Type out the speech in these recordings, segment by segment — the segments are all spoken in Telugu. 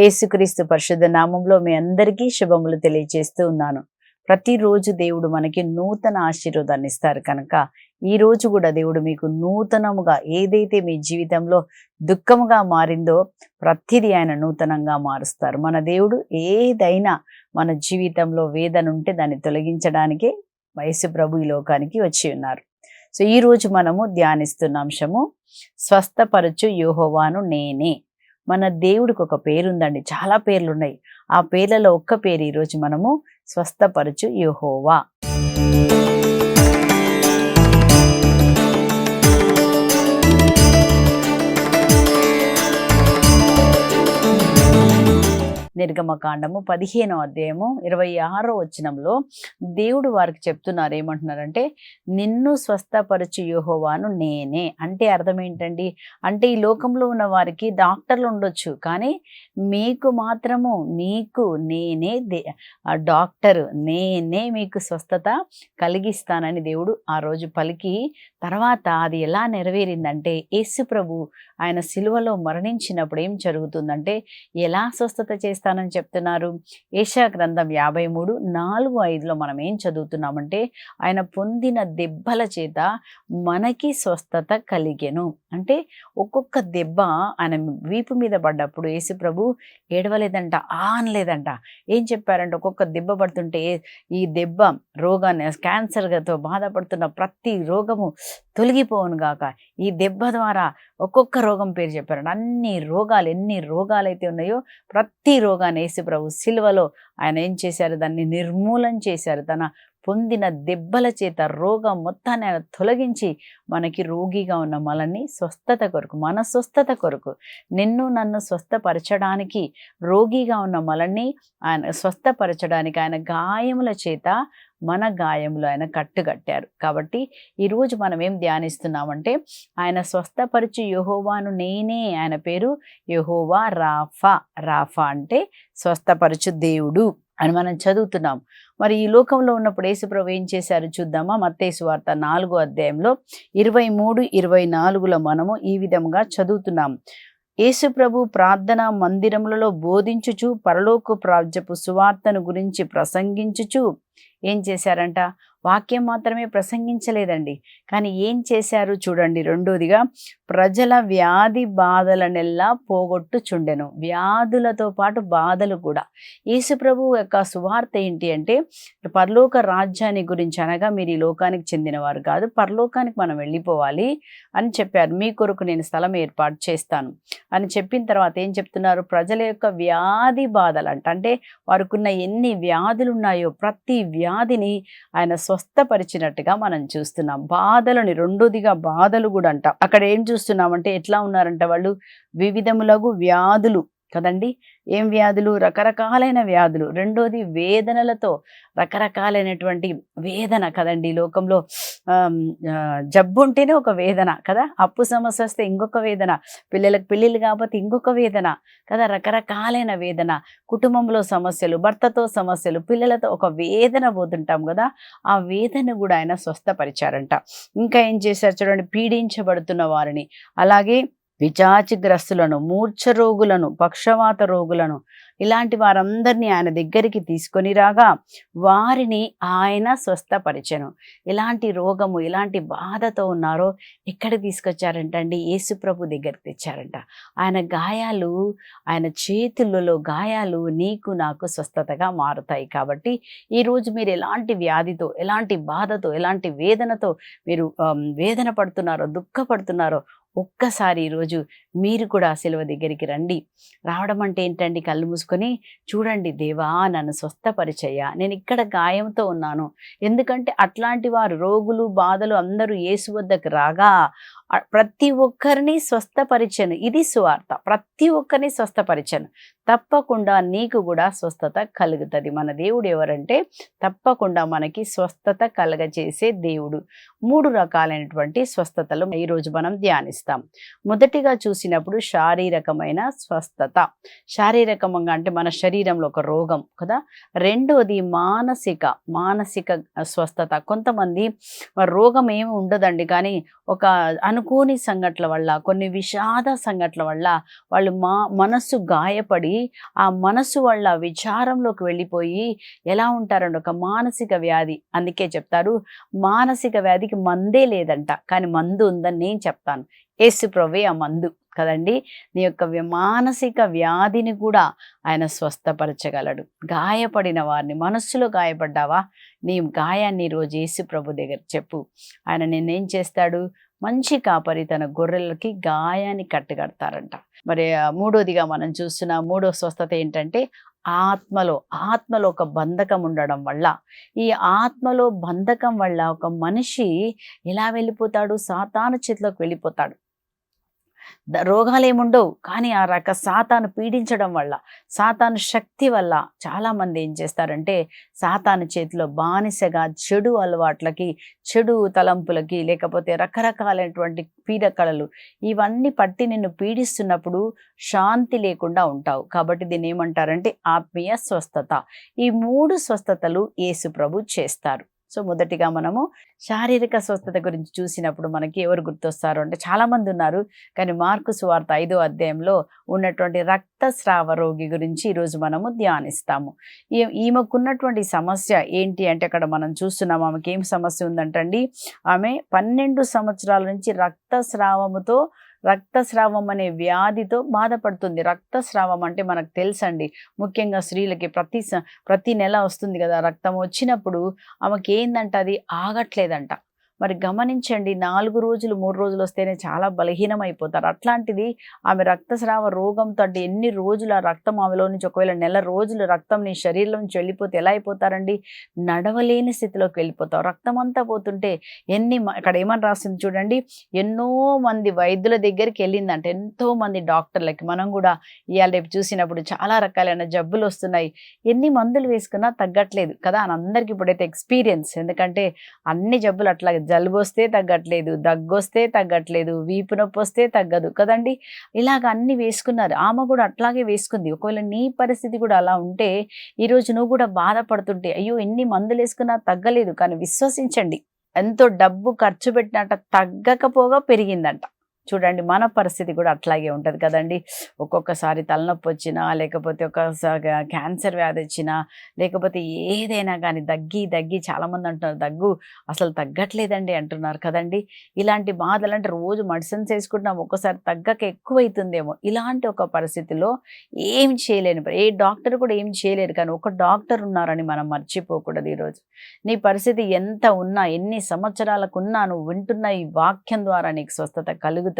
యేసుక్రీస్తు పరిశుద్ధ నామంలో మీ అందరికీ శుభములు తెలియజేస్తూ ఉన్నాను. ప్రతిరోజు దేవుడు మనకి నూతన ఆశీర్వాదాన్ని ఇస్తారు కనుక ఈ రోజు కూడా దేవుడు మీకు నూతనముగా ఏదైతే మీ జీవితంలో దుఃఖముగా మారిందో ప్రతిదీ ఆయన నూతనంగా మారుస్తారు. మన దేవుడు ఏదైనా మన జీవితంలో వేదన ఉంటే దాన్ని తొలగించడానికే యేసు ప్రభు ఈ లోకానికి వచ్చి ఉన్నారు. సో ఈ రోజు మనము ధ్యానిస్తున్న అంశము స్వస్థపరచు యెహోవాను నేనే. మన దేవుడికి ఒక పేరుందండి, చాలా పేర్లు ఉన్నాయి. ఆ పేర్లలో ఒక్క పేరు ఈరోజు మనము స్వస్థపరచు యెహోవా. నిర్గమకాండము 15వ అధ్యాయము 26వ వచనంలో దేవుడు వారికి చెప్తున్నారు. ఏమంటున్నారంటే, నిన్ను స్వస్థపరచు యెహోవాను నేనే. అంటే అర్థం ఏంటండి? అంటే ఈ లోకంలో ఉన్న వారికి డాక్టర్లు ఉండొచ్చు, కానీ మీకు మాత్రము నీకు నేనే డాక్టర్, నేనే మీకు స్వస్థత కలిగిస్తానని దేవుడు ఆ రోజు పలికి, తర్వాత అది ఎలా నెరవేరిందంటే యేసు ప్రభు ఆయన సిలువలో మరణించినప్పుడు ఏం జరుగుతుందంటే ఎలా స్వస్థత చేస్తానని చెప్తున్నారు. యెషయా గ్రంథం 53:4-5లో మనం ఏం చదువుతున్నామంటే, ఆయన పొందిన దెబ్బల చేత మనకి స్వస్థత కలిగెను. అంటే ఒక్కొక్క దెబ్బ ఆయన వీపు మీద పడ్డప్పుడు యేసు ప్రభు ఏడవలేదంట, అనలేదంట. ఏం చెప్పారంటే, ఒక్కొక్క దెబ్బ పడుతుంటే ఈ దెబ్బ రోగాన్ని, క్యాన్సర్తో బాధపడుతున్న ప్రతి రోగము తొలగిపోవును గాక, ఈ దెబ్బ ద్వారా ఒక్కొక్క రోగం పేరు చెప్పారంట. అన్ని రోగాలు, ఎన్ని రోగాలైతే ఉన్నాయో ప్రతి రోగాన్ని యేసు ప్రభు సిలువలో ఆయన ఏం చేశారు, దాన్ని నిర్మూలన చేశారు. తన పొందిన దెబ్బల చేత రోగం మొత్తాన్ని ఆయన తొలగించి మనకి రోగిగా ఉన్న మనల్ని స్వస్థత కొరకు, మన స్వస్థత కొరకు, నిన్ను నన్ను స్వస్థపరచడానికి, రోగిగా ఉన్న మనల్ని ఆయన స్వస్థపరచడానికి ఆయన గాయముల చేత మన గాయములు ఆయన కట్టుకట్టారు. కాబట్టి ఈరోజు మనం ఏం ధ్యానిస్తున్నామంటే, ఆయన స్వస్థపరచు యెహోవాను నేనే. ఆయన పేరు యెహోవా రాఫా. రాఫా అంటే స్వస్థపరచు దేవుడు అని మనం చదువుతున్నాం. మరి ఈ లోకంలో ఉన్నప్పుడు యేసు ప్రభు ఏం చేశారు చూద్దామా. మత్తయి సువార్త 4వ అధ్యాయంలో 23-24లో మనము ఈ విధంగా చదువుతున్నాం. యేసు ప్రభు ప్రార్థనా మందిరములలో బోధించుచు పరలోక రాజ్యపు సువార్తను గురించి ప్రసంగించుచు ఏం చేశారంట, వాక్యం మాత్రమే ప్రసంగించలేదండి, కానీ ఏం చేశారు చూడండి. రెండోదిగా ప్రజల వ్యాధి బాధలనెల్లా పోగొట్టుచుండెను. వ్యాధులతో పాటు బాధలు కూడా. యేసు ప్రభు యొక్క సువార్త ఏంటి అంటే, పరలోక రాజ్యాన్ని గురించి, అనగా మీరు ఈ లోకానికి చెందినవారు కాదు, పరలోకానికి మనం వెళ్ళిపోవాలి అని చెప్పారు. మీ కొరకు నేను స్థలం ఏర్పాటు చేస్తాను అని చెప్పిన తర్వాత ఏం చెప్తున్నారు, ప్రజల యొక్క వ్యాధి బాధలు అంటే వారికున్న ఎన్ని వ్యాధులు ఉన్నాయో ప్రతి వ్యాధిని ఆయన స్వస్థపరిచినట్టుగా మనం చూస్తున్నాం. బాధలని, రెండోదిగా బాధలు కూడా అంట. అక్కడ ఏం చూస్తున్నామంటే ఎట్లా ఉన్నారంట వాళ్ళు, వివిధములగు వ్యాధులు కదండి. ఏం వ్యాధులు? రకరకాలైన వ్యాధులు. రెండోది వేదనలతో, రకరకాలైనటువంటి వేదన కదండి. లోకంలో జబ్బు ఉంటేనే ఒక వేదన కదా, అప్పు సమస్య వస్తే ఇంకొక వేదన, పిల్లలకు పెళ్ళిళ్ళు కాకపోతే ఇంకొక వేదన కదా, రకరకాలైన వేదన, కుటుంబంలో సమస్యలు, భర్తతో సమస్యలు, పిల్లలతో ఒక వేదన పోతుంటాం కదా, ఆ వేదన కూడా ఆయన స్వస్థపరిచారంట. ఇంకా ఏం చేశారు చూడండి, పీడించబడుతున్న వారిని, అలాగే పిశాచిగ్రస్తులను, మూర్ఛ రోగులను, పక్షవాత రోగులను, ఇలాంటి వారందరినీ ఆయన దగ్గరికి తీసుకొని రాగా వారిని ఆయన స్వస్థపరిచెను. ఎలాంటి రోగము, ఎలాంటి బాధతో ఉన్నారో ఎక్కడ తీసుకొచ్చారంటండి, యేసు ప్రభు దగ్గరికి తెచ్చారంట. ఆయన గాయాలు, ఆయన చేతులలో గాయాలు నీకు నాకు స్వస్థతగా మారుతాయి. కాబట్టి ఈరోజు మీరు ఎలాంటి వ్యాధితో, ఎలాంటి బాధతో, ఎలాంటి వేదనతో మీరు వేదన పడుతున్నారో, దుఃఖపడుతున్నారో, ఒక్కసారి ఈరోజు మీరు కూడా సిలువ దగ్గరికి రండి. రావడం అంటే ఏంటండి, కళ్ళు మూసుకొని చూడండి, దేవా నన్ను స్వస్థపరిచయ్యా, నేను ఇక్కడ గాయంతో ఉన్నాను. ఎందుకంటే అట్లాంటి వారు, రోగులు, బాధలు అందరూ యేసు వద్దకు రాగా ప్రతి ఒక్కరిని స్వస్థపరిచను. ఇది సువార్త. ప్రతి ఒక్కరిని స్వస్థపరిచను. తప్పకుండా నీకు కూడా స్వస్థత కలుగుతుంది. మన దేవుడు ఎవరంటే తప్పకుండా మనకి స్వస్థత కలగజేసే దేవుడు. 3 రకాలైనటువంటి స్వస్థతలు ఈరోజు మనం ధ్యానిస్తాం. మొదటిగా చూసినప్పుడు శారీరకమైన స్వస్థత. శారీరకంగా అంటే మన శరీరంలో ఒక రోగం కదా. రెండోది మానసిక స్వస్థత. కొంతమంది రోగం ఏమి ఉండదండి, కానీ ఒక అనుకోని సంఘటనల వల్ల, కొన్ని విషాద సంఘటనల వల్ల వాళ్ళు మనస్సు గాయపడి ఆ మనస్సు వల్ల విచారంలోకి వెళ్ళిపోయి ఎలా ఉంటారండి, ఒక మానసిక వ్యాధి. అందుకే చెప్తారు మానసిక వ్యాధికి మందే లేదంట, కానీ మందు ఉందని నేను చెప్తాను. యేసు ప్రభువే ఆ మందు కదండి. నీ యొక్క మానసిక వ్యాధిని కూడా ఆయన స్వస్థపరచగలడు. గాయపడిన వారిని, మనస్సులో గాయపడ్డావా, నీ గాయాన్ని ఈరోజు యేసు ప్రభు దగ్గర చెప్పు. ఆయన నిన్నేం చేస్తాడు, మంచి కాపరి తన గొర్రెలకి గాయాన్ని కట్టుకడతారంట. మరి మూడోదిగా మనం చూస్తున్న మూడో స్వస్థత ఏంటంటే ఆత్మలో ఒక బంధకం ఉండడం వల్ల, ఈ ఆత్మలో బంధకం వల్ల ఒక మనిషి ఎలా వెళ్ళిపోతాడు, సాతాను చేతిలోకి వెళ్ళిపోతాడు. రోగాలేముండవు, కానీ ఆ సాతాను పీడించడం వల్ల, సాతాను శక్తి వల్ల చాలామంది ఏం చేస్తారంటే సాతాను చేతిలో బానిసగా చెడు అలవాట్లకి, చెడు తలంపులకి, లేకపోతే రకరకాలైనటువంటి పీడకలలు ఇవన్నీ పట్టి నిన్ను పీడిస్తున్నప్పుడు శాంతి లేకుండా ఉంటావు. కాబట్టి దీన్ని ఏమంటారంటే ఆత్మీయ స్వస్థత. ఈ 3 స్వస్థతలు యేసు ప్రభు చేస్తారు. సో మొదటిగా మనము శారీరక స్వస్థత గురించి చూసినప్పుడు మనకి ఎవరు గుర్తొస్తారు అంటే చాలామంది ఉన్నారు, కానీ మార్కు సువార్త 5వ అధ్యాయంలో ఉన్నటువంటి రక్తస్రావ రోగి గురించి ఈరోజు మనము ధ్యానిస్తాము. ఈమెకున్నటువంటి సమస్య ఏంటి అంటే అక్కడ మనం చూస్తున్నాము, ఆమెకి ఏం సమస్య ఉందంటండి, ఆమె 12 సంవత్సరాల నుంచి రక్తస్రావం అనే వ్యాధితో బాధపడుతుంది. రక్తస్రావం అంటే మనకు తెలుసండి, ముఖ్యంగా స్త్రీలకి ప్రతి నెల వస్తుంది కదా రక్తం. వచ్చినప్పుడు ఆమెకి ఏందంట, అది ఆగట్లేదంట. మరి గమనించండి, 4 రోజులు 3 రోజులు వస్తేనే చాలా బలహీనమైపోతారు. అట్లాంటిది ఆమె రక్తస్రావ రోగంతో, అంటే ఎన్ని రోజులు ఆ రక్తం ఆమెలో నుంచి, ఒకవేళ నెల రోజులు రక్తం నీ శరీరంలో నుంచి వెళ్ళిపోతే ఎలా అయిపోతారండి, నడవలేని స్థితిలోకి వెళ్ళిపోతారు. రక్తం అంతా పోతుంటే అక్కడ ఏమని రాసింది చూడండి, ఎన్నో మంది వైద్యుల దగ్గరికి వెళ్ళిందంట, ఎంతో మంది డాక్టర్లకి. మనం కూడా ఇవాళ రేపు చూసినప్పుడు చాలా రకాలైన జబ్బులు వస్తున్నాయి, ఎన్ని మందులు వేసుకున్నా తగ్గట్లేదు కదా అని అందరికీ ఇప్పుడైతే ఎక్స్పీరియన్స్. ఎందుకంటే అన్ని జబ్బులు అట్లాగే, జలుబు వస్తే తగ్గట్లేదు, దగ్గొస్తే తగ్గట్లేదు, వీపు నొప్పి వస్తే తగ్గదు కదండి. ఇలాగ అన్ని వేసుకున్నారు, ఆమె కూడా అట్లాగే వేసుకుంది. ఒకవేళ నీ పరిస్థితి కూడా అలా ఉంటే, ఈరోజు నువ్వు కూడా బాధపడుతుంటే, అయ్యో ఎన్ని మందులు వేసుకున్నా తగ్గలేదు, కానీ విశ్వసించండి, ఎంతో డబ్బు ఖర్చు పెట్టినట్ట తగ్గకపోగా పెరిగిందంట. చూడండి, మన పరిస్థితి కూడా అట్లాగే ఉంటుంది కదండి. ఒక్కొక్కసారి తలనొప్పి వచ్చినా, లేకపోతే క్యాన్సర్ వ్యాధి వచ్చినా, లేకపోతే ఏదైనా కానీ దగ్గి చాలామంది అంటున్నారు దగ్గు అసలు తగ్గట్లేదండి అంటున్నారు కదండి. ఇలాంటి బాధలు అంటే రోజు మెడిసిన్స్ వేసుకుంటున్నాం, ఒక్కసారి తగ్గక ఎక్కువైతుందేమో. ఇలాంటి ఒక పరిస్థితిలో ఏం చేయలేని, ఏ డాక్టర్ కూడా ఏం చేయలేరు, కానీ ఒక డాక్టర్ ఉన్నారని మనం మర్చిపోకూడదు. ఈరోజు నీ పరిస్థితి ఎంత ఉన్నా, ఎన్ని సంవత్సరాలకు ఉన్నా, నువ్వు వింటున్న ఈ వాక్యం ద్వారా నీకు స్వస్థత కలుగుతుంది.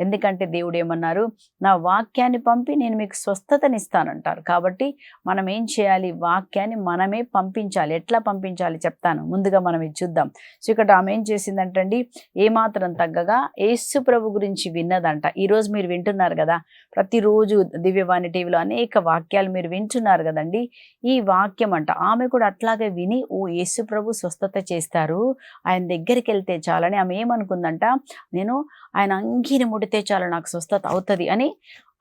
ఎందుకంటే దేవుడు ఏమన్నారు, నా వాక్యాన్ని పంపి నేను మీకు స్వస్థతనిస్తానంటారు. కాబట్టి మనం ఏం చేయాలి, వాక్యాన్ని మనమే పంపించాలి. ఎట్లా పంపించాలి చెప్తాను, ముందుగా మనం ఇది చూద్దాం. సో ఇక్కడ ఆమె ఏం చేసిందంటండి, ఏమాత్రం తగ్గగా యేసు ప్రభు గురించి విన్నదంట. ఈరోజు మీరు వింటున్నారు కదా, ప్రతిరోజు దివ్యవాణి టీవీలో అనేక వాక్యాలు మీరు వింటున్నారు కదండి. ఈ వాక్యం అంట ఆమె కూడా అట్లాగే విని, ఓ యేసు ప్రభు స్వస్థత చేస్తారు, ఆయన దగ్గరికి వెళ్తే చాలని ఆమె ఏమనుకుందంట, నేను ఆయన అంగీని ముడితే చాలు నాకు స్వస్థత అవుతుంది అని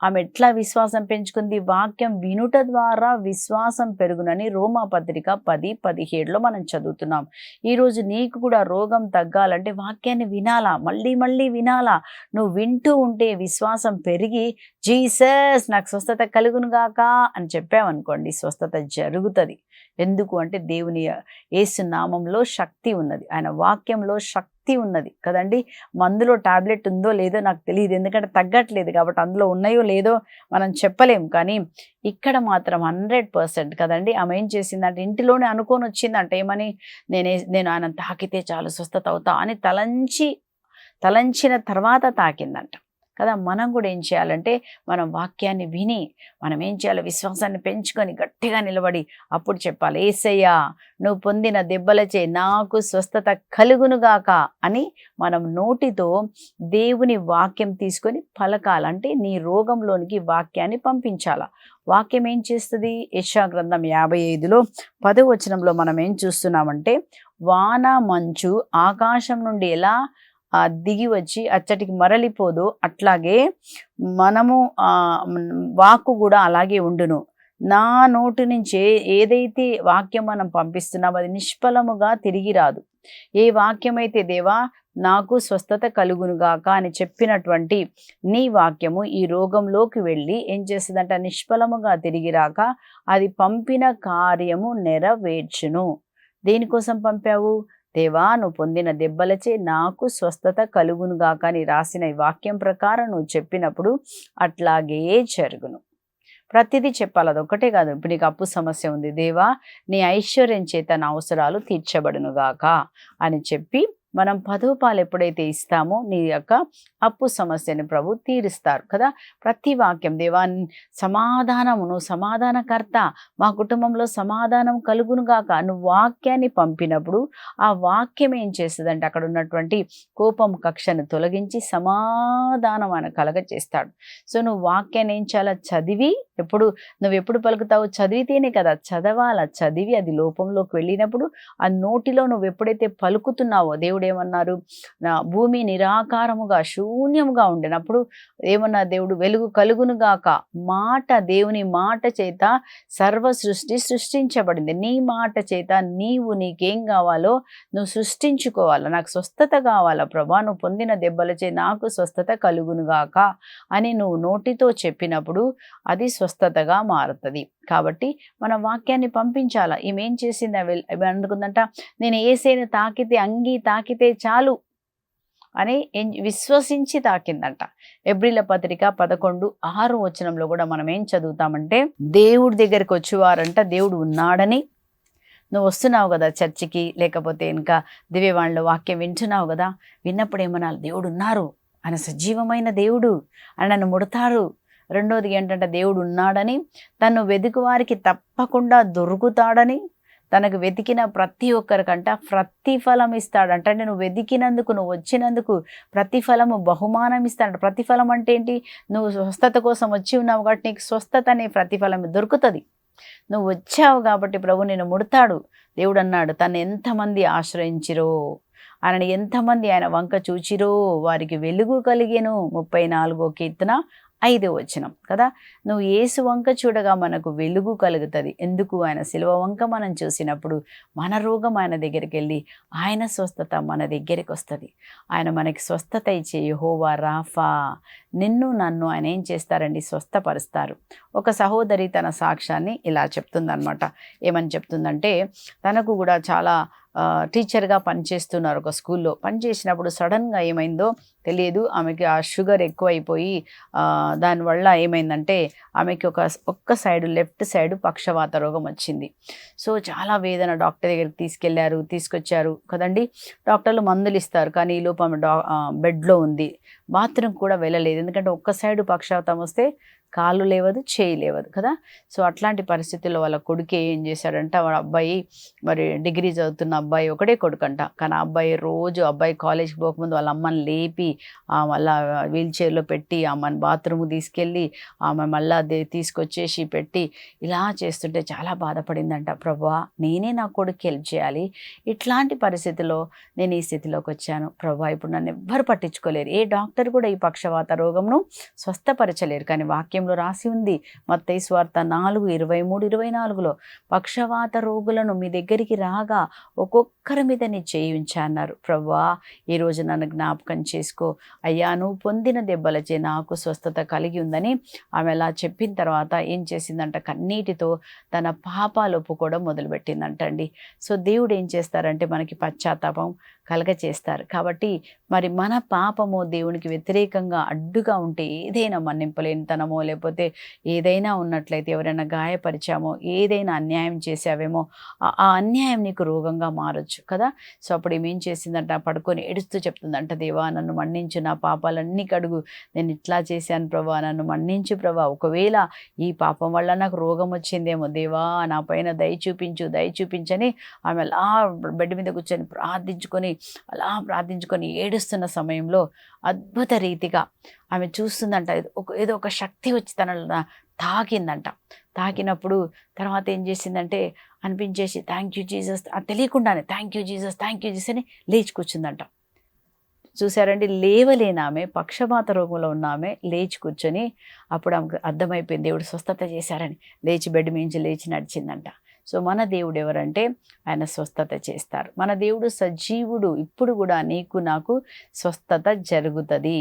ఆమె ఎట్లా విశ్వాసం పెంచుకుంది, వాక్యం వినుట ద్వారా విశ్వాసం పెరుగునని రోమాపత్రిక 10:17లో మనం చదువుతున్నాం. ఈరోజు నీకు కూడా రోగం తగ్గాలంటే వాక్యాన్ని వినాలా, మళ్ళీ వినాలా. నువ్వు వింటూ ఉంటే విశ్వాసం పెరిగి, జీసస్ నాకు స్వస్థత కలుగును గాక అని చెప్పావనుకోండి, స్వస్థత జరుగుతుంది. ఎందుకు అంటే దేవుని యేసు నామంలో శక్తి ఉన్నది, ఆయన వాక్యంలో శక్తి ఉన్నది కదండి. మందులో టాబ్లెట్ ఉందో లేదో నాకు తెలియదు, ఎందుకంటే తగ్గట్లేదు కాబట్టి అందులో ఉన్నాయో లేదో మనం చెప్పలేం. కానీ ఇక్కడ మాత్రం 100% కదండి. ఆమె ఏం చేసిందంటే ఇంటిలోనే అనుకొని వచ్చిందంట, ఏమని, నేను ఆయన తాకితే చాలు స్వస్థత అవుతా అని తలంచిన తర్వాత తాకిందంట కదా. మనం కూడా ఏం చేయాలంటే, మనం వాక్యాన్ని విని మనం ఏం చేయాలి, విశ్వాసాన్ని పెంచుకొని గట్టిగా నిలబడి అప్పుడు చెప్పాలి, యేసయ్యా నువ్వు పొందిన దెబ్బలచే నాకు స్వస్థత కలుగునుగాక అని మనం నోటితో దేవుని వాక్యం తీసుకొని పలకాలంటే నీ రోగంలోనికి వాక్యాన్ని పంపించాల. వాక్యం ఏం చేస్తుంది, యెషయా గ్రంథం 55లో 10వ వచనంలో మనం ఏం చూస్తున్నామంటే, వాన మంచు ఆకాశం నుండి ఎలా దిగి వచ్చి అచ్చటికి మరలిపోదు, అట్లాగే మనము వాక్కు కూడా అలాగే ఉండును. నా నోటి నుంచి ఏదైతే వాక్యం మనం పంపిస్తున్నామో అది నిష్ఫలముగా తిరిగి రాదు. ఏ వాక్యమైతే దేవా నాకు స్వస్థత కలుగునుగాక అని చెప్పినటువంటి నీ వాక్యము ఈ రోగంలోకి వెళ్ళి ఏం చేస్తుందంట, నిష్ఫలముగా తిరిగి రాక అది పంపిన కార్యము నెరవేర్చును. దేనికోసం పంపావు? దేవా నువ్వు పొందిన దెబ్బలచే నాకు స్వస్థత కలుగునుగాక అని రాసిన ఈ వాక్యం ప్రకారం నువ్వు చెప్పినప్పుడు అట్లాగే జరుగును. ప్రతిదీ చెప్పాలి, అదొక్కటే కాదు. ఇప్పుడు నీకు అప్పు సమస్య ఉంది, దేవా నీ ఐశ్వర్యం చేత నా అవసరాలు తీర్చబడునుగాక అని చెప్పి మనం 10 రూపాయలు ఎప్పుడైతే ఇస్తామో నీ యొక్క అప్పు సమస్యని ప్రభు తీరుస్తారు కదా. ప్రతి వాక్యం దేవా సమాధానము, నువ్వు సమాధానకర్త, మా కుటుంబంలో సమాధానం కలుగునుగాక నువ్వు వాక్యాన్ని పంపినప్పుడు ఆ వాక్యం ఏం చేస్తుందంటే అక్కడ ఉన్నటువంటి కోపం కక్షను తొలగించి సమాధానం ఆయన కలగ చేస్తాడు. సో నువ్వు వాక్యాన్ని ఏం చాలా చదివి, నువ్వు ఎప్పుడు పలుకుతావు? చదివితేనే కదా. చదివి అది లోపంలోకి వెళ్ళినప్పుడు ఆ నోటిలో నువ్వు ఎప్పుడైతే పలుకుతున్నావో, దేవుడు ఏమన్నారు, నా భూమి నిరాకారముగా శూన్యముగా ఉండినప్పుడు ఏమన్నా దేవుడు వెలుగు కలుగునుగాక. దేవుని మాట చేత సర్వ సృష్టి సృష్టించబడింది. నీ మాట చేత నీకేం కావాలో నువ్వు సృష్టించుకోవాలా. నాకు స్వస్థత కావాలా ప్రభా, నువ్వు పొందిన దెబ్బలచే నాకు స్వస్థత కలుగునుగాక అని నువ్వు నోటితో చెప్పినప్పుడు అది స్వస్థతగా మారుతుంది. కాబట్టి మన వాక్యాన్ని పంపించాలా. ఈమెం చేసింది, అనుకుందంట, నేను యేసేను తాకితే చాలు అని విశ్వసించి తాకిందంట. ఎబ్రీల పత్రిక 11:6 కూడా మనం ఏం చదువుతామంటే, దేవుడి దగ్గరికి వచ్చేవారంట దేవుడు ఉన్నాడని. నువ్వు వస్తున్నావు కదా చర్చికి, లేకపోతే ఇంకా దివ్యవాణిలో వాక్యం వింటున్నావు కదా, విన్నప్పుడు ఏమన్నా దేవుడు ఉన్నారు, ఆయన సజీవమైన దేవుడు, అని నన్ను ముడతారు. రెండోది ఏంటంటే దేవుడు ఉన్నాడని, తను వెతుకు వారికి తప్పకుండా దొరుకుతాడని, తనకు వెతికిన ప్రతి ఒక్కరికంట ప్రతిఫలం ఇస్తాడంట. అంటే నువ్వు వెతికినందుకు, నువ్వు వచ్చినందుకు ప్రతిఫలము, బహుమానం ఇస్తాడు. ప్రతిఫలం అంటే ఏంటి? నువ్వు స్వస్థత కోసం వచ్చి ఉన్నావు కాబట్టి నీకు స్వస్థత అనే ప్రతిఫలం దొరుకుతుంది. నువ్వు వచ్చావు కాబట్టి ప్రభు నిన్ను ముడతాడు. దేవుడు అన్నాడు, తను ఎంతమంది ఆశ్రయించిరో, ఆయనని ఎంతమంది ఆయన వంక చూచిరో వారికి వెలుగు కలిగెను. 34వ కీర్తన 5వ వచనం కదా. నువ్వు యేసు వంక చూడగా మనకు వెలుగు కలుగుతుంది. ఎందుకు? ఆయన శిలువ వంక మనం చూసినప్పుడు మన రోగం ఆయన దగ్గరికి వెళ్ళి ఆయన స్వస్థత మన దగ్గరికి వస్తుంది. ఆయన మనకి స్వస్థత ఇచ్చే యెహోవా రాఫా, నిన్ను నన్ను ఆయన ఏం చేస్తారండి? స్వస్థపరుస్తారు. ఒక సహోదరి తన సాక్ష్యాన్ని ఇలా చెప్తుందనమాట. ఏమని చెప్తుందంటే, తనకు కూడా చాలా టీచర్గా పనిచేస్తున్నారు ఒక స్కూల్లో. పనిచేసినప్పుడు సడన్గా ఏమైందో తెలియదు, ఆమెకి ఆ షుగర్ ఎక్కువైపోయి దానివల్ల ఏమైందంటే ఆమెకి ఒక్క సైడు, లెఫ్ట్ సైడు పక్షవాత రోగం వచ్చింది. సో చాలా వేదన. డాక్టర్ దగ్గరికి తీసుకొచ్చారు కదండి. డాక్టర్లు మందులు ఇస్తారు, కానీ ఈ లోపు ఆమె బెడ్లో ఉంది. బాత్రూమ్ కూడా వెళ్ళలేదు, ఎందుకంటే ఒక్క సైడు పక్షవాతం వస్తే కాళ్ళు లేవదు, చేయి లేవదు కదా. సో అట్లాంటి పరిస్థితుల్లో వాళ్ళ కొడుకు ఏం చేశాడంట, వాళ్ళ అబ్బాయి మరి డిగ్రీ చదువుతున్న అబ్బాయి, ఒకటే కొడుకంట, కానీ అబ్బాయి కాలేజ్కి పోకముందు వాళ్ళ అమ్మని లేపి మళ్ళా వీల్ చైర్లో పెట్టి ఆమెను బాత్రూమ్కి తీసుకెళ్ళి ఆమె మళ్ళా తీసుకొచ్చేసి పెట్టి ఇలా చేస్తుంటే చాలా బాధపడిందంట. ప్రభువా, నేనే నా కొడుకు హెల్ప్ చేయాలి, ఇట్లాంటి పరిస్థితిలో నేను ఈ స్థితిలోకి వచ్చాను ప్రభువా, ఇప్పుడు నన్ను ఎవ్వరు పట్టించుకోలేరు, ఏ డాక్టర్ కూడా ఈ పక్షవాత రోగంను స్వస్థపరచలేరు. కానీ వాక్యంలో రాసి ఉంది, మత్తయి సువార్త 4:23-24 పక్షవాత రోగులను మీ దగ్గరికి రాగా ఒక్కొక్కరి మీద నీ చేయి ఉంచా అన్నారు. ప్రభువా, ఈరోజు నన్ను జ్ఞాపకం చేసుకో అయ్యా, నువ్వు పొందిన దెబ్బలచే నాకు స్వస్థత కలిగి ఉందని ఆమె అలా చెప్పిన తర్వాత ఏం చేసిందంట, కన్నీటితో తన పాపాలు ఒప్పుకోవడం మొదలుపెట్టిందంటండి. సో దేవుడు ఏం చేస్తారంటే మనకి పశ్చాత్తాపం కలగచేస్తారు. కాబట్టి మరి మన పాపము దేవునికి వ్యతిరేకంగా అడ్డుగా ఉంటే, ఏదైనా మన్నింపలేనితనమో లేకపోతే ఏదైనా ఉన్నట్లయితే, ఎవరైనా గాయపరిచామో, ఏదైనా అన్యాయం చేసావేమో, ఆ అన్యాయం నీకు రోగంగా మారచ్చు కదా. సో అప్పుడు ఏమేం చేసిందంట, పడుకొని ఏడుస్తూ చెప్తుందంట, దేవా నన్ను మన్నించు, నా పాపాలన్నీ కడుగు, నేను ఇట్లా చేశాను ప్రభా, నన్ను మన్నించు ప్రభా, ఒకవేళ ఈ పాపం వల్ల నాకు రోగం వచ్చిందేమో దేవా, నా పైన దయ చూపించని ఆమె అలా బెడ్ మీద కూర్చొని ప్రార్థించుకొని ఏడుస్తున్న సమయంలో అద్భుత రీతిగా ఆమె చూస్తుందంట, ఏదో ఒక శక్తి వచ్చి తనలో తాకిందంట. తాకినప్పుడు తర్వాత ఏం చేసిందంటే అనిపించేసి థ్యాంక్ యూ జీసస్, తెలియకుండానే థ్యాంక్ యూ జీసస్ అని లేచి కూర్చుందంట. చూసారండి, లేవలేని ఆమె, పక్షపాత రోగంలో ఉన్న ఆమె లేచి కూర్చొని, అప్పుడు ఆమెకు అర్థమైపోయింది దేవుడు స్వస్థత చేశారని. లేచి బెడ్ మించి లేచి నడిచిందంట. సో మన దేవుడు ఎవరంటే ఆయన స్వస్థత చేస్తారు. మన దేవుడు సజీవుడు. ఇప్పుడు కూడా నీకు నాకు స్వస్థత జరుగుతుంది.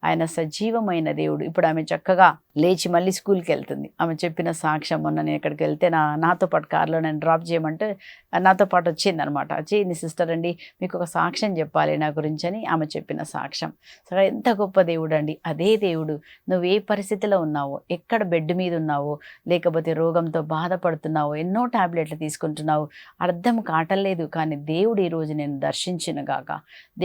ఆయన సజీవమైన దేవుడు. ఇప్పుడు ఆమె చక్కగా లేచి మళ్ళీ స్కూల్కి వెళ్తుంది. ఆమె చెప్పిన సాక్ష్యం, మొన్న నేను ఎక్కడికి వెళ్తే నాతో పాటు కార్లో నేను డ్రాప్ చేయమంటే నాతో పాటు వచ్చింది అనమాట. వచ్చి నీ సిస్టర్ అండి, మీకు ఒక సాక్ష్యం చెప్పాలి నా గురించి అని ఆమె చెప్పిన సాక్ష్యం. సరే, ఎంత గొప్ప దేవుడు అండి. అదే దేవుడు నువ్వు ఏ పరిస్థితిలో ఉన్నావో, ఎక్కడ బెడ్ మీద ఉన్నావో, లేకపోతే రోగంతో బాధపడుతున్నావో, ఎన్నో టాబ్లెట్లు తీసుకుంటున్నావు, అర్థం కావట్లేదు, కానీ దేవుడు ఈరోజు నేను దర్శించిన గాక.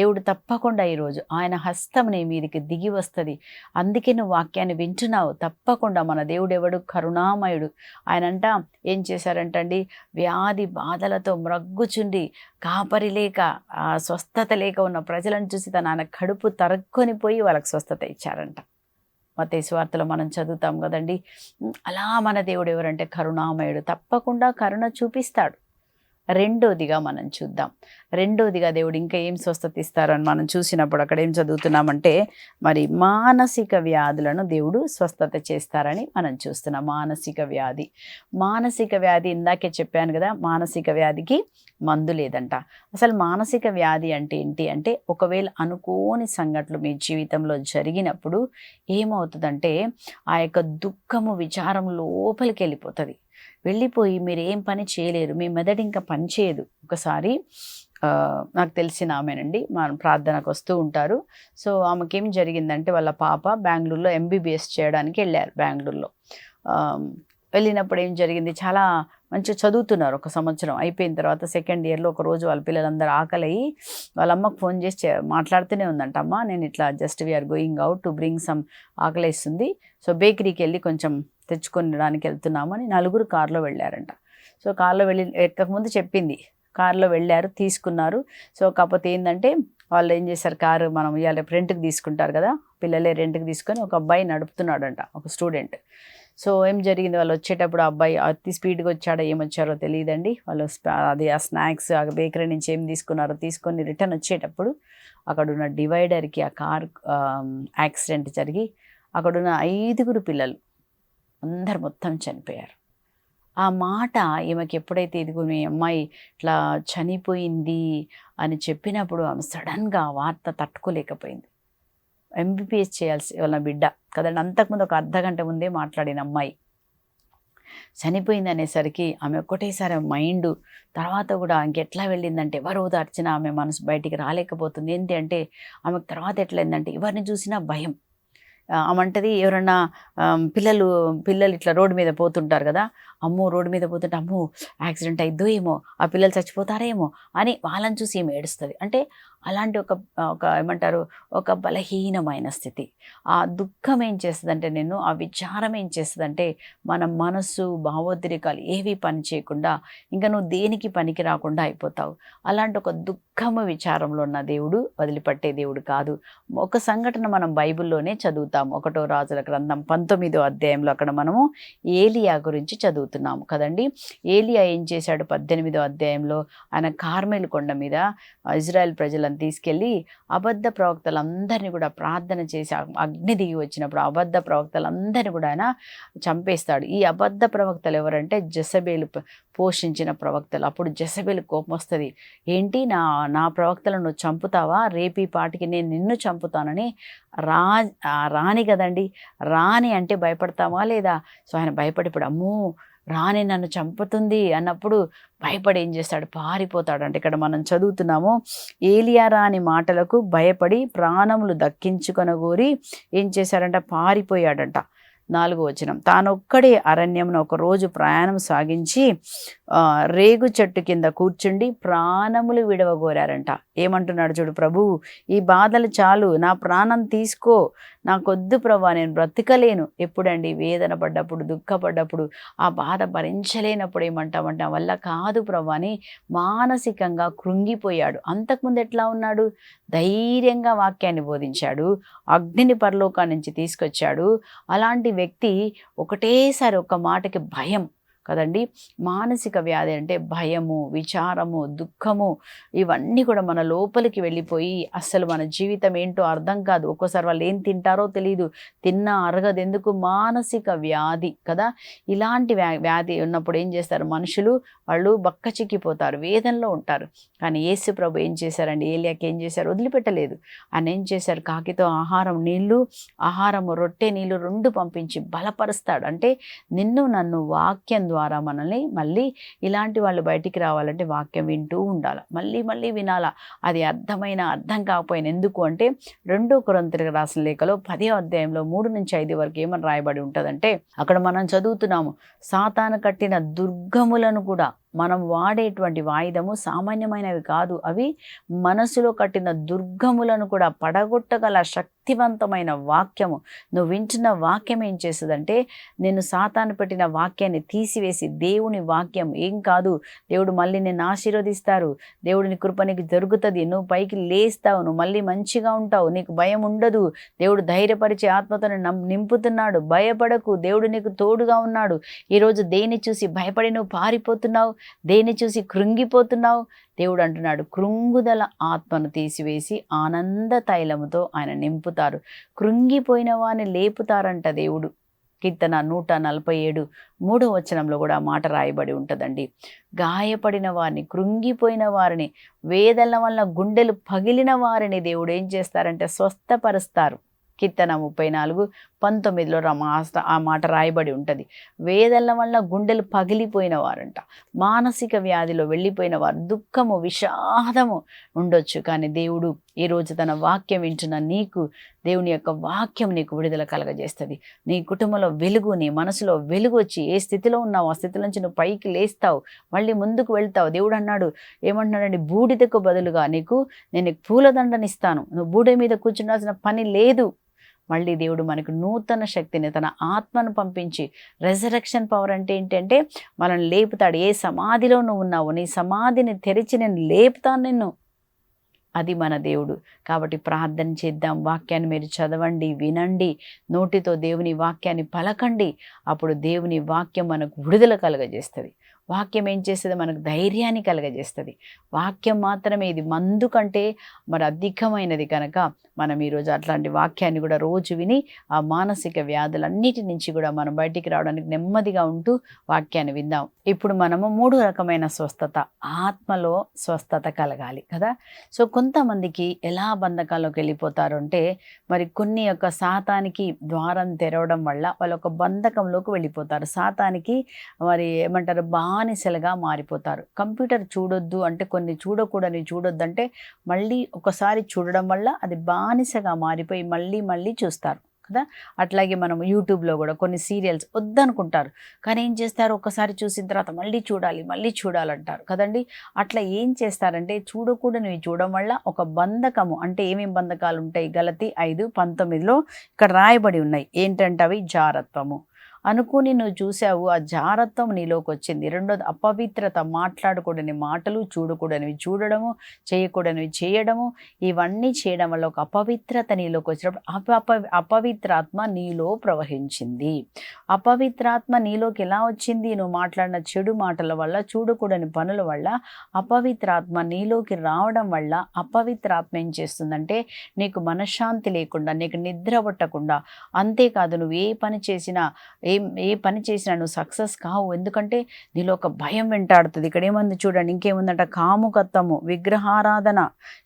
దేవుడు తప్పకుండా ఈరోజు ఆయన హస్తం నీ మీదకి దిగి వస్తుంది. అందుకే నువ్వు వాక్యాన్ని వింటున్నావు. తప్పకుండా మన దేవుడు ఎవడు? కరుణామయుడు. ఆయనంట ఏం చేశారంటండి, వ్యాధి బాధలతో మ్రగ్గుచుండి కాపరి లేక స్వస్థత లేక ఉన్న ప్రజలను చూసి ఆయన కడుపు తరుక్కొని పోయి వాళ్ళకి స్వస్థత ఇచ్చారంట. మత్తయి సువార్తలో మనం చదువుతాం కదండి. అలా మన దేవుడు ఎవరంటే కరుణామయుడు. తప్పకుండా కరుణ చూపిస్తాడు. రెండోదిగా మనం చూద్దాం. రెండోదిగా దేవుడు ఇంకా ఏం స్వస్థత ఇస్తారు అని మనం చూసినప్పుడు అక్కడ ఏం చదువుతున్నామంటే, మరి మానసిక వ్యాధులను దేవుడు స్వస్థత చేస్తారని మనం చూస్తున్నాం. మానసిక వ్యాధి ఇందాకే చెప్పాను కదా, మానసిక వ్యాధికి మందు లేదంట. అసలు మానసిక వ్యాధి అంటే ఏంటి అంటే, ఒకవేళ అనుకోని సంఘటనలు మీ జీవితంలో జరిగినప్పుడు ఏమవుతుందంటే, ఆ యొక్క దుఃఖము విచారం లోపలికి వెళ్ళిపోయి మీరు ఏం పని చేయలేరు. మీ మెదడు ఇంకా పని చేయదు. ఒకసారి నాకు తెలిసిన ఆమెనండి, మన ప్రార్థనకు వస్తూ ఉంటారు. సో ఆమెకేం జరిగిందంటే, వాళ్ళ పాప బెంగళూరులో ఎంబీబీఎస్ చేయడానికి వెళ్ళారు. బెంగళూరులో వెళ్ళినప్పుడు ఏం జరిగింది, చాలా మంచిగా చదువుతున్నారు. ఒక సంవత్సరం అయిపోయిన తర్వాత సెకండ్ ఇయర్లో ఒకరోజు వాళ్ళ పిల్లలందరూ ఆకలి వాళ్ళ అమ్మకు ఫోన్ చేసి మాట్లాడుతూనే ఉందంట, అమ్మ నేను ఇట్లా just we're going out to bring some, ఆకలిస్తుంది, సో బేకరీకి వెళ్ళి కొంచెం తెచ్చుకొనడానికి వెళ్తున్నాము అని నలుగురు కారులో వెళ్ళారంట. సో కారులో ఎక్కకముందు చెప్పింది, కారులో వెళ్ళారు, తీసుకున్నారు. సో కాకపోతే ఏంటంటే వాళ్ళు ఏం చేశారు, కారు మనం ఇవాళ రెంట్కి తీసుకుంటారు కదా, పిల్లలే రెంట్కి తీసుకొని ఒక అబ్బాయి నడుపుతున్నాడంట, ఒక స్టూడెంట్. సో ఏం జరిగింది, వాళ్ళు వచ్చేటప్పుడు ఆ అబ్బాయి అతి స్పీడ్గా వచ్చాడో ఏమొచ్చారో తెలియదండి. వాళ్ళు అది ఆ స్నాక్స్ ఆ బేకరీ నుంచి ఏం తీసుకున్నారో తీసుకొని రిటర్న్ వచ్చేటప్పుడు అక్కడున్న డివైడర్కి ఆ కార్ యాక్సిడెంట్ జరిగి అక్కడున్న 5 పిల్లలు అందరు మొత్తం చనిపోయారు. ఆ మాట ఈమెకి ఎప్పుడైతే ఇదిగో మీ అమ్మాయి ఇట్లా చనిపోయింది అని చెప్పినప్పుడు ఆమె సడన్గా ఆ వార్త తట్టుకోలేకపోయింది. ఎంబీబీఎస్ చేయాల్సి వాళ్ళ బిడ్డ కదండి, అంతకుముందు ఒక అర్ధగంట ముందే మాట్లాడిన అమ్మాయి చనిపోయింది అనేసరికి ఆమె ఒక్కటేసారి మైండ్ తర్వాత కూడా ఇంకెట్లా వెళ్ళిందంటే, ఎవరు ఓదార్చినా ఆమె మనసు బయటికి రాలేకపోతుంది. ఏంటి అంటే ఆమెకు తర్వాత ఎట్లయిందంటే, ఎవరిని చూసినా భయం. ఆమంటది ఎవరన్నా పిల్లలు ఇట్లా రోడ్డు మీద పోతుంటారు కదా, అమ్మో రోడ్డు మీద పోతుంటే అమ్మో యాక్సిడెంట్ అయిద్దో ఏమో, ఆ పిల్లలు చచ్చిపోతారేమో అని వాళ్ళని చూసి ఏమి ఏడుస్తుంది. అంటే అలాంటి ఒక ఏమంటారు, ఒక బలహీనమైన స్థితి. ఆ దుఃఖం ఏం చేస్తుందంటే, ఆ విచారం ఏం చేస్తుందంటే, మన మనస్సు భావోద్రేకాలు ఏవి పని చేయకుండా ఇంకా నువ్వు దేనికి పనికి రాకుండా అయిపోతావు. అలాంటి ఒక దుఃఖము విచారంలో ఉన్న దేవుడు వదిలిపెట్టే దేవుడు కాదు. ఒక సంఘటన మనం బైబిల్లోనే చదువుతాము. 1 రాజుల గ్రంథం 19వ అధ్యాయంలో అక్కడ మనము ఏలియా గురించి చదువుతున్నాము కదండి. ఏలియా ఏం చేశాడు, 18వ అధ్యాయంలో ఆయన కార్మెలు కొండ మీద ఇజ్రాయెల్ ప్రజలను తీసుకెళ్ళి అబద్ధ ప్రవక్తలందరినీ కూడా ప్రార్థన చేసి అగ్ని దిగి వచ్చినప్పుడు అబద్ధ ప్రవక్తలందరినీ కూడా ఆయన చంపేస్తాడు. ఈ అబద్ధ ప్రవక్తలు ఎవరంటే జెజబెలు పోషించిన ప్రవక్తలు. అప్పుడు జెజబెలు కోపం వస్తుంది, ఏంటి నా ప్రవక్తలను నువ్వు చంపుతావా, రేపీ పాటికి నేను నిన్ను చంపుతానని. రాణి కదండి, రాణి అంటే భయపడతామా లేదా? సో ఆయన భయపడి ఇప్పుడు అమ్మో రాణి నన్ను చంపుతుంది అన్నప్పుడు భయపడి ఏం చేస్తాడు, పారిపోతాడు. అంటే ఇక్కడ మనం చదువుతున్నాము, ఏలియా రాణి మాటలకు భయపడి ప్రాణములు దక్కించుకొనగోరి ఏం చేశాడంట, పారిపోయాడంట. 4వ వచనం, తానొక్కడే అరణ్యమున ఒక రోజు ప్రయాణం సాగించి రేగు చెట్టు కింద కూర్చుండి ప్రాణములు విడవగోరారంట. ఏమంటున్నాడు చూడు, ప్రభు ఈ బాధలు చాలు, నా ప్రాణం తీసుకో, నాకొద్దు ప్రభా, నేను బ్రతకలేను. ఎప్పుడండి, వేదన పడ్డప్పుడు, దుఃఖపడ్డప్పుడు, ఆ బాధ భరించలేనప్పుడు ఏమంటామంటే వల్ల కాదు ప్రభా అని మానసికంగా కృంగిపోయాడు. అంతకుముందు ఎట్లా ఉన్నాడు, ధైర్యంగా వాక్యాన్ని బోధించాడు, అగ్నిని పరలోకా నుంచి తీసుకొచ్చాడు. అలాంటి వ్యక్తి ఒకటేసారి ఒక మాటకి భయం, కదండి. మానసిక వ్యాధి అంటే భయము, విచారము, దుఃఖము ఇవన్నీ కూడా మన లోపలికి వెళ్ళిపోయి అస్సలు మన జీవితం ఏంటో అర్థం కాదు. ఒక్కోసారి వాళ్ళు ఏం తింటారో తెలీదు, తిన్నా అరగదు. ఎందుకు? మానసిక వ్యాధి కదా. ఇలాంటి వ్యాధి ఉన్నప్పుడు ఏం చేస్తారు మనుషులు? వాళ్ళు బక్కచిక్కిపోతారు, వేదనలో ఉంటారు. కానీ యేసు ప్రభు ఏం చేశారండి? ఏలియాకి ఏం చేశారు? వదిలిపెట్టలేదు. ఆయన ఏం చేశారు? కాకితో ఆహారము రొట్టె నీళ్ళు 2 పంపించి బలపరుస్తాడు. అంటే నిన్ను నన్ను వాక్యం ద్వారా మనల్ని మళ్ళీ ఇలాంటి వాళ్ళు బయటికి రావాలంటే వాక్యం వింటూ ఉండాలి, మళ్ళీ మళ్ళీ వినాలా. అది అర్థం కాకపోయినా ఎందుకు అంటే 2 కొరింథీయులకు రాసిన లేఖలో 10వ అధ్యాయంలో 3-5 వరకు ఏమని రాయబడి ఉంటుందంటే, అక్కడ మనం చదువుతున్నాము, సాతాను కట్టిన దుర్గములను కూడా, మనం వాడేటువంటి వాయిదము సామాన్యమైనవి కాదు, అవి మనసులో కట్టిన దుర్గములను కూడా పడగొట్టగల శక్తివంతమైన వాక్యము. నువ్వు వింటున్న వాక్యం ఏం చేస్తుందంటే, నేను సాతాను పెట్టిన వాక్యాన్ని తీసివేసి దేవుని వాక్యం ఏం కాదు, దేవుడు మళ్ళీ నిన్ను ఆశీర్వదిస్తారు, దేవుడిని కృప నీకు దొరుకుతుంది, నువ్వు పైకి లేస్తావు, నువ్వు మళ్ళీ మంచిగా ఉంటావు, నీకు భయం ఉండదు, దేవుడు ధైర్యపరిచే ఆత్మతో నింపుతున్నాడు, భయపడకు, దేవుడు నీకు తోడుగా ఉన్నాడు. ఈరోజు దేన్ని చూసి భయపడి నువ్వు పారిపోతున్నావు, దేన్ని చూసి కృంగిపోతున్నావు? దేవుడు అంటున్నాడు, కృంగుదల ఆత్మను తీసివేసి ఆనంద తైలముతో ఆయన నింపుతారు, కృంగిపోయిన వారిని లేపుతారంట దేవుడు. కీర్తన 147 3వ వచనంలో కూడా ఆ మాట రాయబడి ఉంటుందండి. గాయపడిన వారిని, కృంగిపోయిన వారిని, వేదన వల్ల గుండెలు పగిలిన వారిని దేవుడు ఏం చేస్తారంటే స్వస్థపరుస్తారు. కీర్తన 34:19లో ఆ మాట రాయబడి ఉంటుంది. వేదన వల్ల గుండెలు పగిలిపోయిన వారంట, మానసిక వ్యాధిలో వెళ్ళిపోయిన వారు, దుఃఖము, విషాదము ఉండొచ్చు. కానీ దేవుడు ఈరోజు తన వాక్యం వింటున్న నీకు, దేవుని యొక్క వాక్యం నీకు విడుదల కలగజేస్తుంది. నీ కుటుంబంలో వెలుగు, నీ మనసులో వెలుగు వచ్చి ఏ స్థితిలో ఉన్నావు ఆ స్థితి నుంచి నువ్వు పైకి లేస్తావు, మళ్ళీ ముందుకు వెళ్తావు. దేవుడు అన్నాడు, ఏమంటున్నాడండి, బూడిదకు బదులుగా నీకు నేను పూలదండనిస్తాను, నువ్వు బూడిద మీద కూర్చుండాల్సిన పని లేదు. మళ్ళీ దేవుడు మనకు నూతన శక్తిని, తన ఆత్మను పంపించి, రెజరెక్షన్ పవర్ అంటే ఏంటంటే మనల్ని లేపుతాడు. ఏ సమాధిలో నువ్వు ఉన్నావు, నీ సమాధిని తెరిచి నేను లేపుతాను నిన్ను. అది మన దేవుడు. కాబట్టి ప్రార్థన చేద్దాం, వాక్యాన్ని మీరు చదవండి, వినండి, నోటితో దేవుని వాక్యాన్ని పలకండి. అప్పుడు దేవుని వాక్యం మనకు విడుదల కలగజేస్తుంది. వాక్యం ఏం చేస్తుంది? మనకు ధైర్యాన్ని కలగజేస్తుంది. వాక్యం మాత్రమే, ఇది మందు కంటే మరి అధికమైనది కనుక మనం ఈరోజు అట్లాంటి వాక్యాన్ని కూడా రోజు విని ఆ మానసిక వ్యాధులన్నిటి నుంచి కూడా మనం బయటికి రావడానికి నెమ్మదిగా ఉంటూ వాక్యాన్ని విందాం. ఇప్పుడు మనము 3 రకమైన స్వస్థత, ఆత్మలో స్వస్థత కలగాలి కదా. సో కొంతమందికి ఎలా బంధకాల్లోకి వెళ్ళిపోతారు అంటే, మరి కొన్ని యొక్క సాతానికి ద్వారం తెరవడం వల్ల వాళ్ళు ఒక బంధకంలోకి వెళ్ళిపోతారు. సాతానికి మరి ఏమంటారు, బానిసలుగా మారిపోతారు. కంప్యూటర్ చూడొద్దు అంటే, కొన్ని చూడకూడని చూడొద్దు అంటే మళ్ళీ ఒకసారి చూడడం వల్ల అది బానిసగా మారిపోయి మళ్ళీ మళ్ళీ చూస్తారు కదా. అట్లాగే మనం యూట్యూబ్లో కూడా కొన్ని సీరియల్స్ వద్దనుకుంటారు, కానీ ఏం చేస్తారు, ఒకసారి చూసిన తర్వాత మళ్ళీ చూడాలంటారు కదండి. అట్లా ఏం చేస్తారంటే, చూడకూడనివి చూడడం వల్ల ఒక బంధకము, అంటే ఏమేమి బంధకాలు ఉంటాయి, గలతీ 5:19లో ఇక్కడ రాయబడి ఉన్నాయి. ఏంటంటే అవి జారత్వము, అనుకుని నువ్వు చూసావు, ఆ జారత్వం నీలోకి వచ్చింది. రెండోది అపవిత్రత, మాట్లాడకూడని మాటలు, చూడకూడనివి చూడడము, చేయకూడనివి చేయడము, ఇవన్నీ చేయడం వల్ల ఒక అపవిత్రత నీలోకి వచ్చినప్పుడు అపవిత్రాత్మ నీలో ప్రవహించింది. అపవిత్రాత్మ నీలోకి ఎలా వచ్చింది? నువ్వు మాట్లాడిన చెడు మాటల వల్ల, చూడకూడని పనుల వల్ల అపవిత్రాత్మ నీలోకి రావడం వల్ల, అపవిత్రాత్మ ఏం చేస్తుందంటే నీకు మనశ్శాంతి లేకుండా, నీకు నిద్ర పట్టకుండా, అంతేకాదు నువ్వు ఏ పని చేసినా నువ్వు సక్సెస్ కావు. ఎందుకంటే నీలో ఒక భయం వెంటాడుతుంది. ఇక్కడ ఏముంది చూడండి, ఇంకేముందంట, కాముకత్వము, విగ్రహారాధన,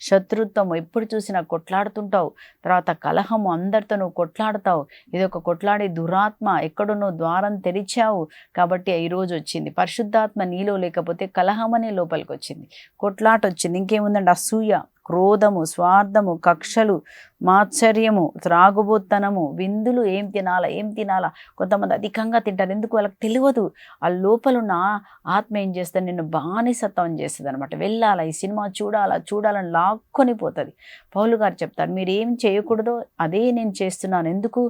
శత్రుత్వము, ఎప్పుడు చూసినా కొట్లాడుతుంటావు, తర్వాత కలహము, అందరితో నువ్వు కొట్లాడతావు. ఇది ఒక కొట్లాడే దురాత్మ. ఎక్కడో నువ్వు ద్వారం తెరిచావు కాబట్టి ఈరోజు వచ్చింది. పరిశుద్ధాత్మ నీలో లేకపోతే కలహం అనే లోపలికి వచ్చింది, కొట్లాట వచ్చింది. ఇంకేముందండి, అసూయ, క్రోధము, స్వార్థము, కక్షలు, మాత్సర్యము, త్రాగుబోత్తనము, విందులు, ఏం తినాలా. కొంతమంది అధికంగా తింటారు, ఎందుకు వాళ్ళకి తెలియదు. ఆ లోపలున్న ఆత్మ ఏం చేస్తుంది, నిన్ను బానిసత్వం చేస్తుంది అనమాట. వెళ్ళాలా, ఈ సినిమా చూడాలని లాక్కొని పోతుంది. పౌలు గారు చెప్తారు, మీరు ఏం చేయకూడదో అదే నేను చేస్తున్నాను. ఎందుకు?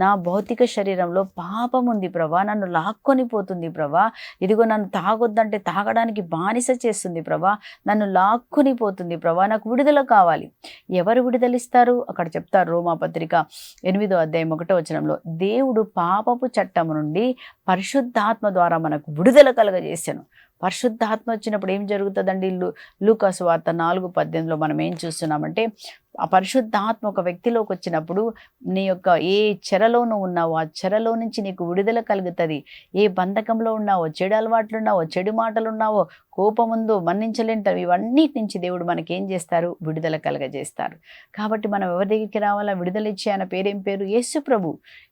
నా భౌతిక శరీరంలో పాపం ఉంది ప్రభా, నన్ను లాక్కొని పోతుంది ప్రభా. ఇదిగో నన్ను తాగొద్దంటే తాగడానికి బానిస చేస్తుంది ప్రభా, నన్ను లాక్కొని పోతుంది ప్రభా, నాకు విడుదల కావాలి. ఎవరు విడుదలిస్తారు? అక్కడ చెప్తారు రోమాపత్రిక 8వ అధ్యాయం 1వ వచనంలో, దేవుడు పాపపు చట్టము నుండి పరిశుద్ధాత్మ ద్వారా మనకు విడుదల కలుగజేశాను. పరిశుద్ధాత్మ వచ్చినప్పుడు ఏం జరుగుతుందండి? లూకాసు వార్త 4:18లో మనం ఏం చూస్తున్నామంటే, ఆ పరిశుద్ధాత్మ ఒక వ్యక్తిలోకి వచ్చినప్పుడు నీ యొక్క ఏ చెరలోనూ ఉన్నావో ఆ చెరలో నుంచి నీకు విడుదల కలుగుతుంది. ఏ బంధకంలో ఉన్నావో, చెడు అలవాట్లు ఉన్నావో, చెడు మాటలు ఉన్నావో, కోపముందో, మన్నించలేంటారు, ఇవన్నిటి నుంచి దేవుడు మనకేం చేస్తారు? విడుదల కలగజేస్తారు. కాబట్టి మనం ఎవరి దగ్గరికి రావాలా? విడుదల ఇచ్చే ఆయన పేరేం పేరు? యేసుప్రభు.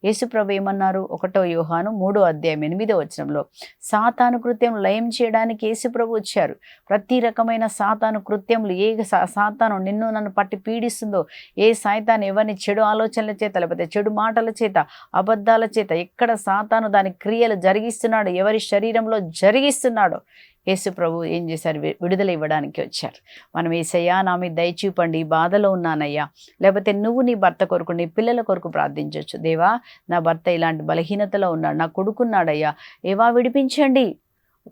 యేసుప్రభు ఏమన్నారు? 1 యోహాను 3వ అధ్యాయం 8వ వచనంలో, సాతాను కృత్యం లయం చేయడానికి యేసుప్రభు వచ్చారు. ప్రతి రకమైన సాతాను కృత్యములు, ఏ సాతాను నిన్ను నన్ను పట్టి పీడిస్తుందో, ఏ సాతాను ఎవరిని చెడు ఆలోచనల చేత, లేకపోతే చెడు మాటల చేత, అబద్ధాల చేత ఎక్కడ సాతాను దాని క్రియలు జరిగిస్తున్నాడో, ఎవరి శరీరంలో జరిగిస్తున్నాడో, యేసు ప్రభు ఏం చేశారు? విడుదల ఇవ్వడానికి వచ్చారు. మనం యేసయ్యా నా మీద దయ చూపండి, బాధలో ఉన్నానయ్యా, లేకపోతే నువ్వు నీ భర్త కొరకు, నీ పిల్లల కొరకు ప్రార్థించవచ్చు. దేవా నా భర్త ఇలాంటి బలహీనతలో ఉన్నాడు, నా కొడుకున్నాడయ్యా, ఏవా విడిపించండి.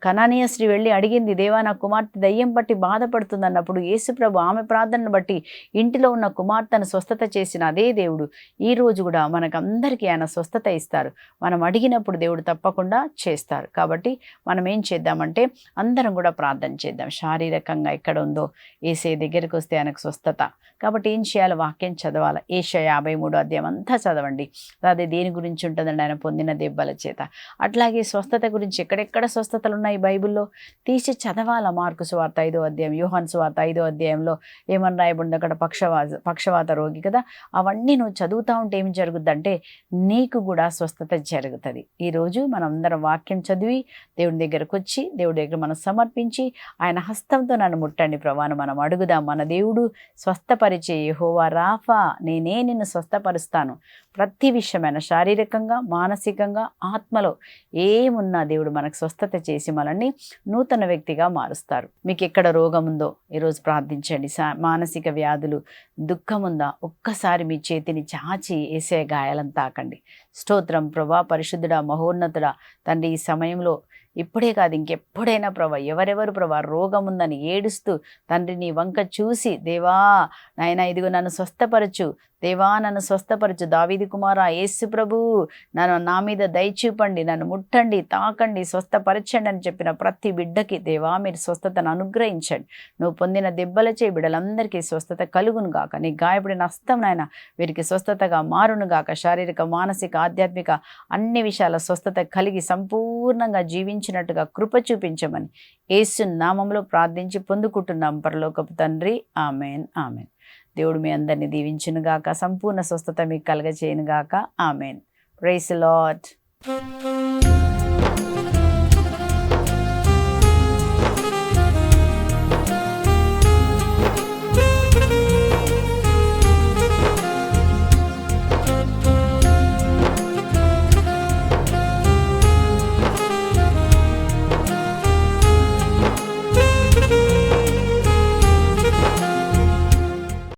కనానీయ స్త్రీ వెళ్ళి అడిగింది, దేవా నా కుమార్తె దయ్యం పట్టి బాధపడుతుంది అన్నప్పుడు యేసుప్రభు ఆమె ప్రార్థనను బట్టి ఇంటిలో ఉన్న కుమార్తెను స్వస్థత చేసిన అదే దేవుడు ఈ రోజు కూడా మనకందరికీ ఆయన స్వస్థత ఇస్తారు. మనం అడిగినప్పుడు దేవుడు తప్పకుండా చేస్తారు. కాబట్టి మనం ఏం చేద్దామంటే అందరం కూడా ప్రార్థన చేద్దాం. శారీరకంగా ఎక్కడ ఉందో యేసే దగ్గరికి వస్తే ఆయనకు స్వస్థత. కాబట్టి ఏం చేయాలి? వాక్యం చదవాలి. యెషయా 53వ అధ్యాయం అంతా చదవండి. అది దేని గురించి ఉంటుందండి? ఆయన పొందిన దెబ్బల చేత. అట్లాగే స్వస్థత గురించి ఎక్కడెక్కడ స్వస్థతలు ఉన్నాయి బైబిల్లో తీసి చదవాల. మార్కు సువార్త 5వ అధ్యాయం, యోహాను సువార్త 5వ అధ్యాయంలో ఏమని రాయబడింది? అక్కడ పక్షవాత రోగి కదా. అవన్నీ నువ్వు చదువుతూ ఉంటే ఏం జరుగుద్దంటే నీకు కూడా స్వస్థత జరుగుతుంది. ఈరోజు మనం అందరం వాక్యం చదివి దేవుని దగ్గరకు వచ్చి దేవుడి దగ్గర మనం సమర్పించి ఆయన హస్తంతో నన్ను ముట్టండి ప్రభాను మనం అడుగుదాం. మన దేవుడు స్వస్థపరిచే యెహోవా రాఫా, నేనే నిన్ను స్వస్థపరుస్తాను. ప్రతి విషయమైన శారీరకంగా, మానసికంగా, ఆత్మలో ఏమున్నా దేవుడు మనకు స్వస్థత చేసి మనల్ని నూతన వ్యక్తిగా మారుస్తారు. మీకు ఎక్కడ రోగం ఉందో ఈరోజు ప్రార్థించండి. మానసిక వ్యాధులు, దుఃఖం ఉందా? ఒక్కసారి మీ చేతిని చాచి యేసయ్య గాయాలను తాకండి. స్తోత్రం ప్రభా, పరిశుద్ధుడా, మహోన్నతుడా తండ్రి, ఈ సమయంలో ఇప్పుడే కాదు ఇంకెప్పుడైనా ప్రభా, ఎవరెవరు ప్రభా రోగం ఉందని ఏడుస్తూ తండ్రి నీ వంక చూసి, దేవా నాయనా ఇదిగో నన్ను స్వస్థపరచు, దేవా నన్ను స్వస్థపరచు, దావీదు కుమారా యేసు ప్రభు నా మీద దయ చూపండి, నన్ను ముట్టండి, తాకండి, స్వస్థపరచండి అని చెప్పిన ప్రతి బిడ్డకి దేవా మీరు స్వస్థతను అనుగ్రహించండి. నువ్వు పొందిన దెబ్బల చే బిడ్డలందరికీ స్వస్థత కలుగును గాక. నీ గాయపడిన హస్తం నాయన వీరికి స్వస్థతగా మారును గాక. శారీరక, మానసిక, ఆధ్యాత్మిక అన్ని విషయాల స్వస్థత కలిగి సంపూర్ణంగా జీవించినట్టుగా కృప చూపించమని యేసు నామములో ప్రార్థించి పొందుకుంటున్నాం పరలోకపు తండ్రి. Amen, amen. దేవుడు మీ అందరినీ దీవించునుగాక, సంపూర్ణ స్వస్థత మీకు కలగచేయునుగాక. ఆమెన్. Praise the lord.